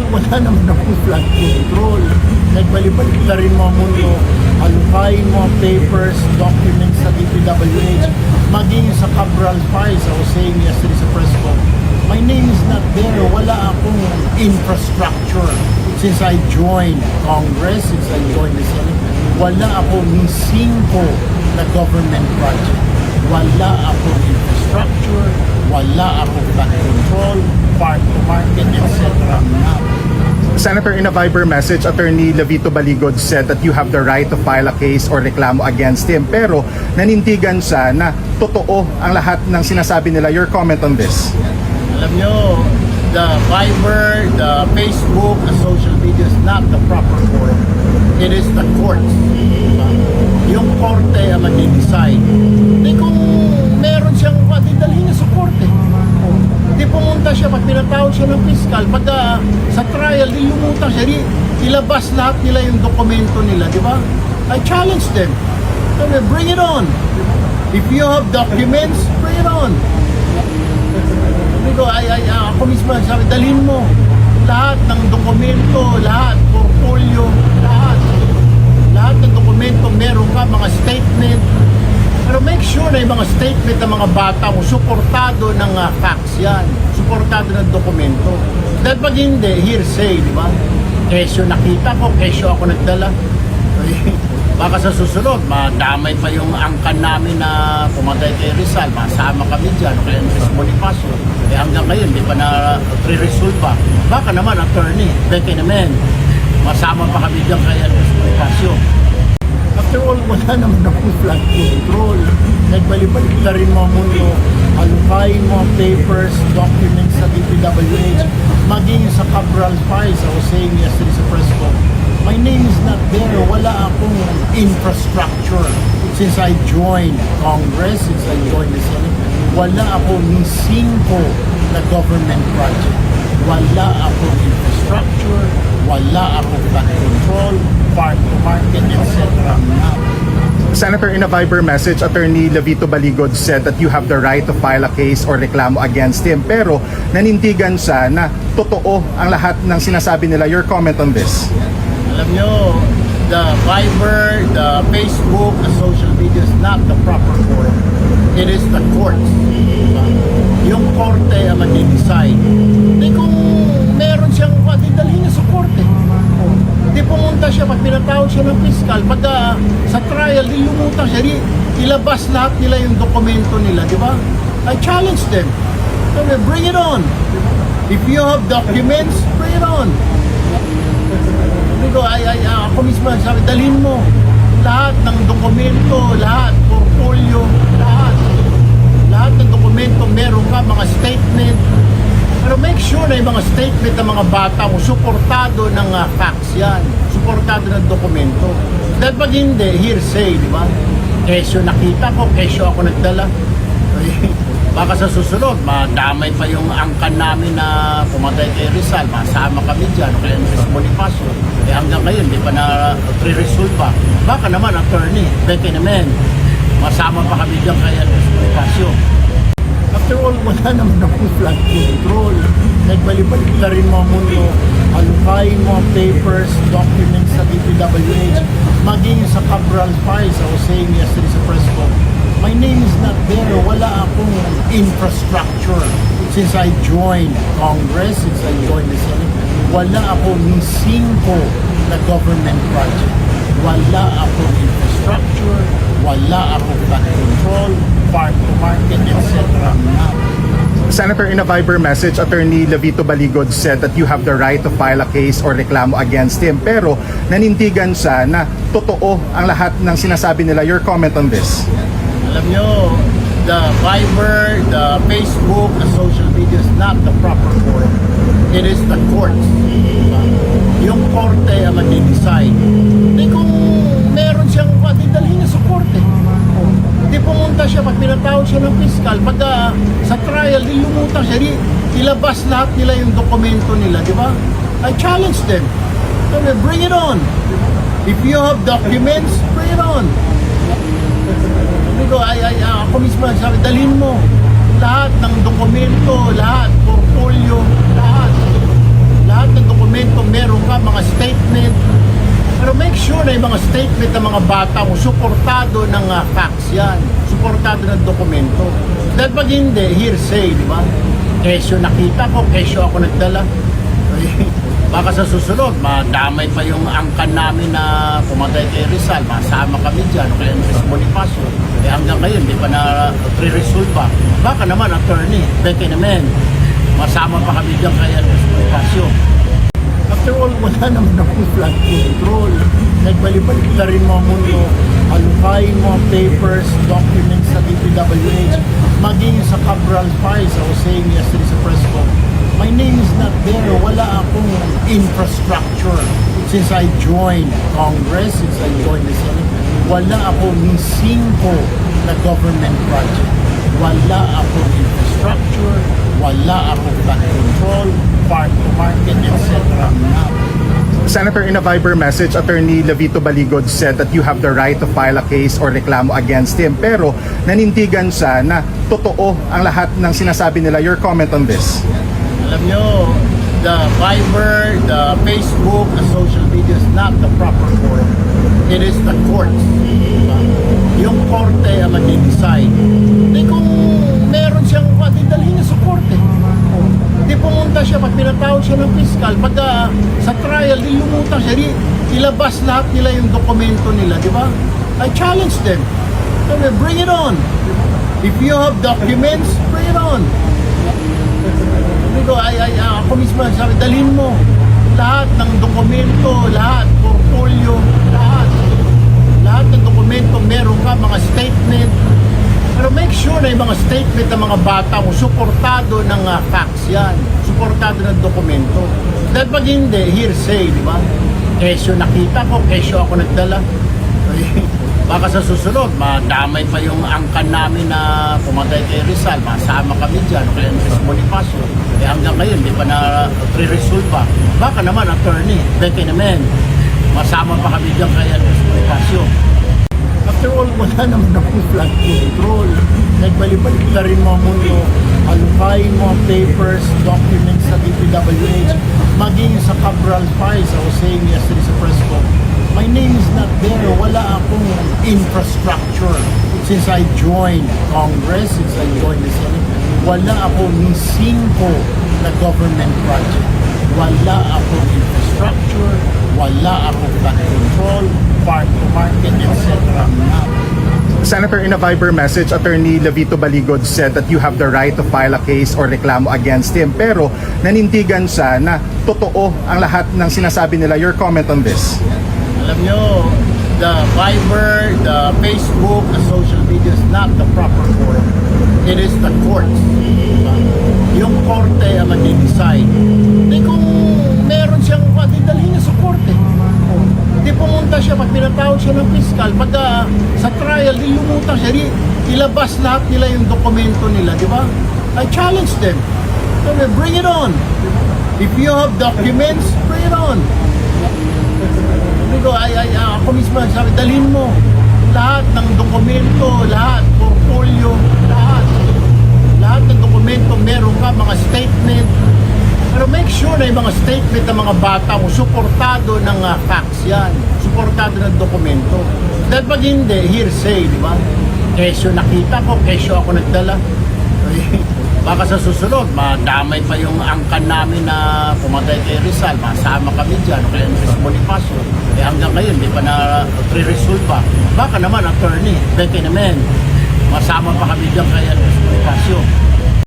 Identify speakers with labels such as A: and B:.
A: all, wala naman akong flood control. Nagbalik-balik na rin mga mundo. Alukayin mo ang papers, documents sa DPWH, maging sa Cabral Files. I was saying yesterday sa press ko, my name is not there. Wala akong infrastructure. Since I joined Congress, since I joined the Senate, wala akong ni 5 na government project. Wala akong infrastructure, wala akong flood control, farm to market, etc.
B: Senator, in a Viber message, Attorney Levito Baligod said that you have the right to file a case or reklamo against him. Pero nanindigan siya na totoo ang lahat ng sinasabi nila. Your comment on this?
A: Alam nyo, the Viber, the Facebook, the social media is not the proper forum. It is the courts. Yung korte ang mag-decide. Hindi kung meron siyang dalhin niya sa korte. Hindi pumunta siya, pag pinatawag siya ng fiscal, pag sa trial, di lumutang siya, di ilabas lahat nila yung dokumento nila, di ba? I challenge them. Sabi, bring it on. If you have documents, bring it on. Sabi ko, ako mismo sabi, dalhin mo lahat ng dokumento, lahat, portfolio, lahat. Lahat ng dokumento, meron ka, mga statement. Pero make sure na yung mga statement ng mga bata mo, suportado ng facts yan. Suportado ng dokumento. Dahil pag hindi, hearsay, di ba? Kesyo nakita ko, kesyo ako nagdala. Baka sa susunod, madamay pa yung angkan namin na pumatay kay Rizal. Masama kami dyan, o kaya Andres Bonifacio. Eh hanggang ngayon, di pa na pre-resolve. Baka naman, attorney, Becky naman, masama pa kami dyan kay Andres Bonifacio. After all, wala naman akong flood control. Nagbalik-balik na rin mga mundo. Alukayin mo ang papers, documents sa DPWH, maging sa Cabral Files. I was saying yesterday sa press ko, my name is not there. Wala akong infrastructure. Since I joined Congress, since I joined the Senate, wala akong ni 5 na government project. Wala akong infrastructure, wala akong flood control, farm to market, etc.
B: Senator, in a Viber message, Attorney Levito Baligod said that you have the right to file a case or reklamo against him. Pero nanindigan siya na totoo ang lahat ng sinasabi nila. Your comment on this?
A: Alam nyo, the Viber, the Facebook, the social media is not the proper forum. It is the courts. Yung korte ang mag-decide. Hindi kung meron siyang dalhin niya sa korte. Hindi pumunta siya, pag pinatawag siya ng fiscal, pag sa trial, di lumutang siya, di ilabas lahat nila yung dokumento nila, di ba? I challenge them. Sabi, bring it on. If you have documents, bring it on. Sabi ko, ako mismo sabi, dalhin mo lahat ng dokumento, lahat, portfolio, lahat. Lahat ng dokumento, meron ka, mga statement. Pero make sure na yung mga statement ng mga bata mo, suportado ng facts yan. Suportado ng dokumento. Dahil pag hindi, hearsay, di ba? Kesyo nakita ko, kesyo ako nagdala. Baka sa susunod, madamay pa yung angkan namin na pumatay kay Rizal. Masama kami dyan, o kaya Andres Bonifacio. Eh hanggang ngayon, di pa na pre-resolve. Baka naman, attorney, Becky naman, masama pa kami dyan kay Andres Bonifacio. After all, wala naman akong flood control. Nagbalik-balik na rin mga mundo. Alukayin mo ang papers, documents sa DPWH, maging sa Cabral Files. I was saying yesterday sa press ko, my name is not there. Wala akong infrastructure. Since I joined Congress, since I joined the Senate, wala akong ni 5 na government project. Wala akong infrastructure, wala akong flood control, farm to market, etc.
B: Senator, in a Viber message, Attorney Levito Baligod said that you have the right to file a case or reklamo against him. Pero nanindigan siya na totoo ang lahat ng sinasabi nila. Your comment on this?
A: Alam nyo, the Viber, the Facebook, the social media is not the proper forum. It is the courts. Yung korte ang mag-decide. Hindi kung meron siyang dalhin niya sa korte. Hindi pumunta siya, pag pinatawag siya ng fiscal, pag sa trial, di lumutang siya, di ilabas lahat nila yung dokumento nila, di ba? I challenge them. Sabi, bring it on. If you have documents, bring it on. Sabi ko, ako mismo sabi, dalhin mo lahat ng dokumento, lahat, portfolio, lahat. Lahat ng dokumento statement ng mga bata mo, suportado ng facts yan. Suportado ng dokumento. Dahil pag hindi, hearsay, di ba? Kesyo nakita ko, kesyo ako nagdala. Baka sa susunod, madamay pa yung angkan namin na pumatay kay Rizal. Masama kami dyan, o kaya Luis Bonifacio. Hanggang ngayon, di pa na re-resolve. Baka naman, attorney, Becky naman, masama pa kami dyan kay Luis Bonifacio. After all, wala naman akong flood control. Nagbalik-balik na rin mga mundo. Alukayin mo ang papers, documents sa DPWH. Maging sa Cabral Files, I was saying yesterday sa press ko, my name is not there. Wala akong infrastructure. Since I joined Congress, since I joined the Senate, wala akong ni 5 na government project. Wala akong infrastructure, wala akong flood control, farm to market, etc.
B: Senator, in a Viber message, Attorney Levito Baligod said that you have the right to file a case or reklamo against him. Pero nanindigan siya na totoo ang lahat ng sinasabi nila. Your comment on this?
A: Alam nyo, the Viber, the Facebook, the social media is not the proper forum. It is the courts. Yung korte ang mag-decide. Hindi kung meron siyang dalhin niya sa korte. Hindi pumunta siya, pag pinatawag siya ng fiscal, pag sa trial, lumutang siya, ilabas lahat nila yung dokumento nila, di ba? I challenge them. Sabi, bring it on. If you have documents, bring it on. Ako mismo sabi, dalhin mo lahat ng dokumento, lahat, portfolio, lahat ng dokumento, meron ka, mga statement. Pero make sure na yung mga statement ng mga bata mo, suportado ng facts yan, suportado ng dokumento. Dahil pag hindi, hearsay, di ba? Kesyo nakita ko, kesyo ako nagdala. Baka sa susunod, madamay pa yung angkan namin na pumatay kay Rizal. Masama kami dyan, o kaya Luis Bonifacio. Hanggang ngayon, di pa na re-resolve. Baka naman, attorney, Becky naman, masama pa kami dyan kay Luis Bonifacio. After all, wala naman akong flood control. Nagbalik-balik na rin mga mundo. Alukayin mo ang papers, documents sa DPWH. Maging sa Cabral Files, I was saying yesterday sa press ko, my name is not there. Wala akong infrastructure. Since I joined Congress, since I joined the Senate, wala akong ni 5 na government project. Wala akong infrastructure, wala akong flood control, farm to market, etc.
B: Senator, in a Viber message, Attorney Levito Baligod said that you have the right to file a case or reklamo against him. Pero nanindigan siya na totoo ang lahat ng sinasabi nila. Your comment on this?
A: Alam nyo, the Viber, the Facebook, the social media is not the proper forum. It is the courts. Yung korte ang mag-decide. Hindi kung meron siyang dalhin niya sa korte. Hindi pumunta siya, pag pinatawag siya ng fiscal, pag sa trial, lumutang siya, ilabas lahat nila yung dokumento nila, di ba? I challenge them. Sabi, bring it on. If you have documents, bring it on. Ako mismo sabi, dalhin mo lahat ng dokumento, lahat, portfolio, lahat ng dokumento, meron ka, mga statement. Pero make sure na yung mga statement ng mga bata mo, suportado ng facts yan, suportado ng dokumento. Dahil pag hindi, hearsay, di ba? Kesyo nakita ko, kesyo ako nagdala. Baka sa susunod, madamay pa yung angkan namin na pumatay kay Rizal. Masama kami dyan, o kaya Luis Bonifacio. Hanggang ngayon, di pa na re-resolve. Baka naman, attorney, Becky naman, masama pa kami dyan kay Luis Bonifacio.